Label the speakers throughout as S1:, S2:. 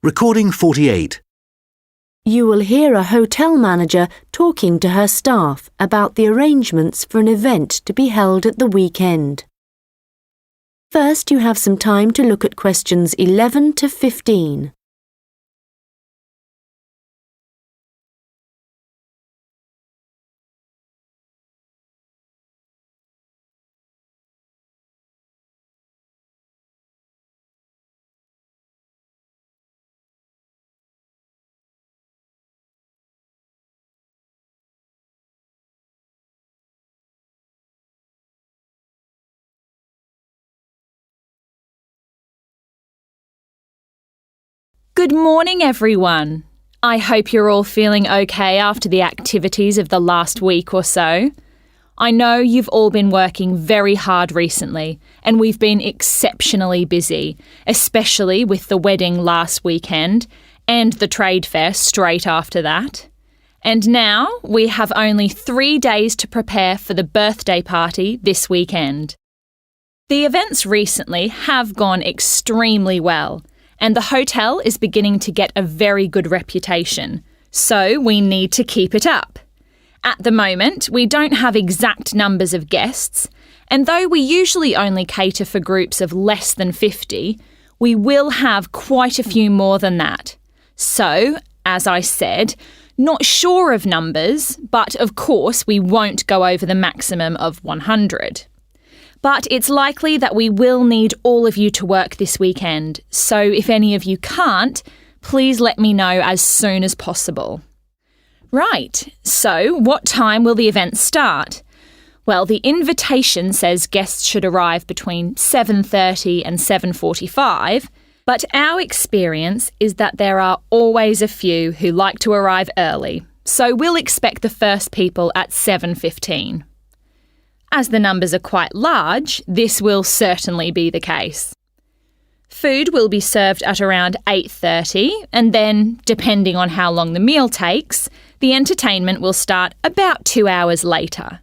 S1: Recording 48.
S2: You will hear a hotel manager talking to her staff about the arrangements for an event to be held at the weekend. First, you have some time to look at questions 11 to 15.
S3: Good morning, everyone. I hope you're all feeling okay after the activities of the last week or so. I know you've all been working very hard recently, and we've been exceptionally busy, especially with the wedding last weekend and the trade fair straight after that. And now we have only 3 days to prepare for the birthday party this weekend. The events recently have gone extremely well, and the hotel is beginning to get a very good reputation, so we need to keep it up. At the moment, we don't have exact numbers of guests, and though we usually only cater for groups of less than 50, we will have quite a few more than that. So, as I said, not sure of numbers, but of course we won't go over the maximum of 100. But it's likely that we will need all of you to work this weekend, so if any of you can't, please let me know as soon as possible. Right, so what time will the event start? Well, the invitation says guests should arrive between 7:30 and 7:45, but our experience is that there are always a few who like to arrive early, so we'll expect the first people at 7:15. As the numbers are quite large, this will certainly be the case. Food will be served at around 8:30, and then, depending on how long the meal takes, the entertainment will start about 2 hours later.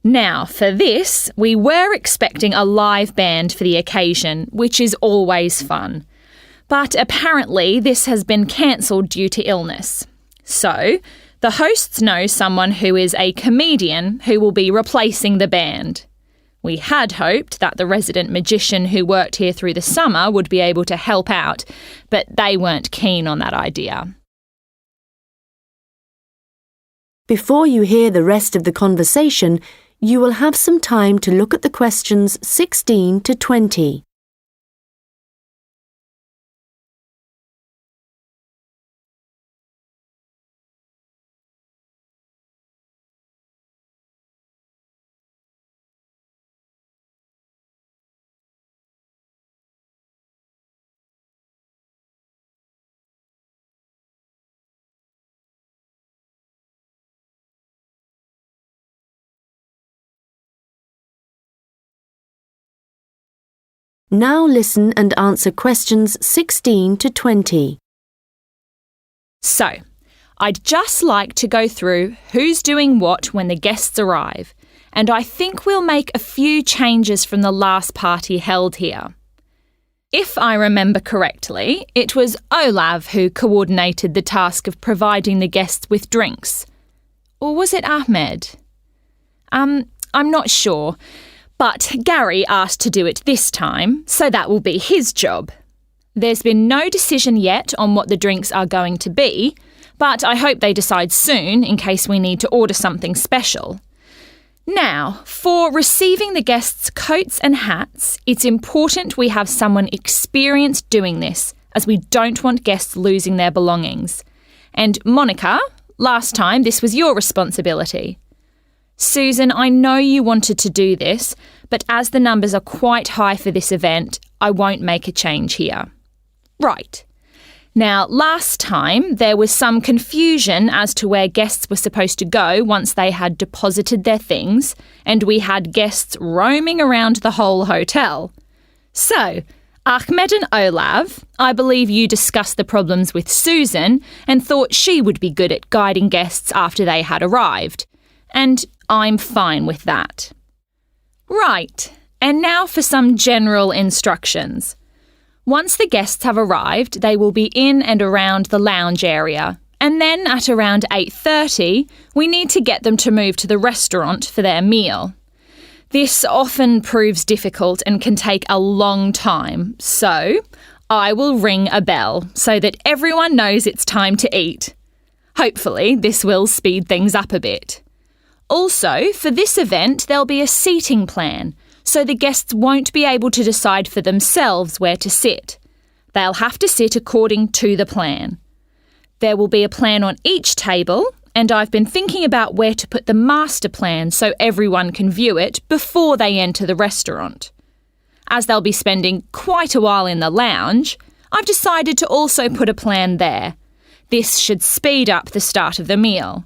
S3: Now, for this, we were expecting a live band for the occasion, which is always fun. But apparently this has been cancelled due to illness. So, the hosts know someone who is a comedian who will be replacing the band. We had hoped that the resident magician who worked here through the summer would be able to help out, but they weren't keen on that idea.
S2: Before you hear the rest of the conversation, you will have some time to look at the questions 16 to 20. Now listen and answer questions 16 to 20.
S3: So, I'd just like to go through who's doing what when the guests arrive, and I think we'll make a few changes from the last party held here. If I remember correctly, it was Olav who coordinated the task of providing the guests with drinks. Or was it Ahmed? I'm not sure. But Gary asked to do it this time, so that will be his job. There's been no decision yet on what the drinks are going to be, but I hope they decide soon in case we need to order something special. Now, for receiving the guests' coats and hats, it's important we have someone experienced doing this, as we don't want guests losing their belongings. And Monica, last time this was your responsibility. Susan, I know you wanted to do this, but as the numbers are quite high for this event, I won't make a change here. Right. Now, last time there was some confusion as to where guests were supposed to go once they had deposited their things, and we had guests roaming around the whole hotel. So, Ahmed and Olav, I believe you discussed the problems with Susan and thought she would be good at guiding guests after they had arrived. And I'm fine with that. Right, and now for some general instructions. Once the guests have arrived, they will be in and around the lounge area. And then at around 8:30, we need to get them to move to the restaurant for their meal. This often proves difficult and can take a long time, so I will ring a bell so that everyone knows it's time to eat. Hopefully, this will speed things up a bit. Also, for this event, there'll be a seating plan, so the guests won't be able to decide for themselves where to sit. They'll have to sit according to the plan. There will be a plan on each table, and I've been thinking about where to put the master plan so everyone can view it before they enter the restaurant. As they'll be spending quite a while in the lounge, I've decided to also put a plan there. This should speed up the start of the meal.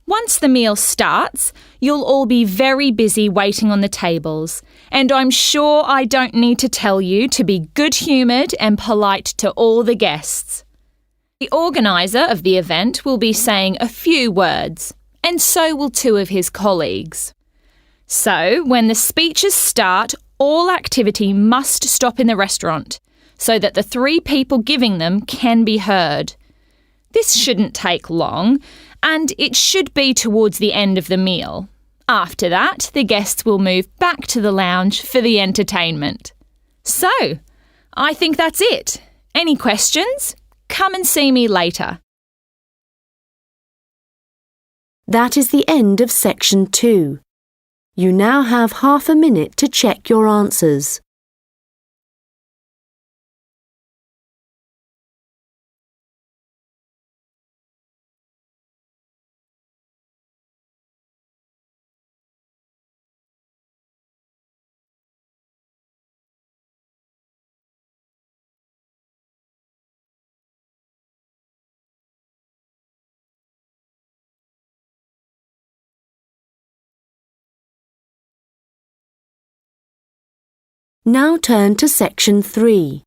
S3: Once the meal starts, you'll all be very busy waiting on the tables, and I'm sure I don't need to tell you to be good-humoured and polite to all the guests. The organiser of the event will be saying a few words, and so will two of his colleagues. So, when the speeches start, all activity must stop in the restaurant so that the three people giving them can be heard. This shouldn't take long, and it should be towards the end of the meal. After that, the guests will move back to the lounge for the entertainment. So, I think that's it. Any questions? Come and see me later.
S2: That is the end of section 2. You now have half a minute to check your answers. Now turn to section 3.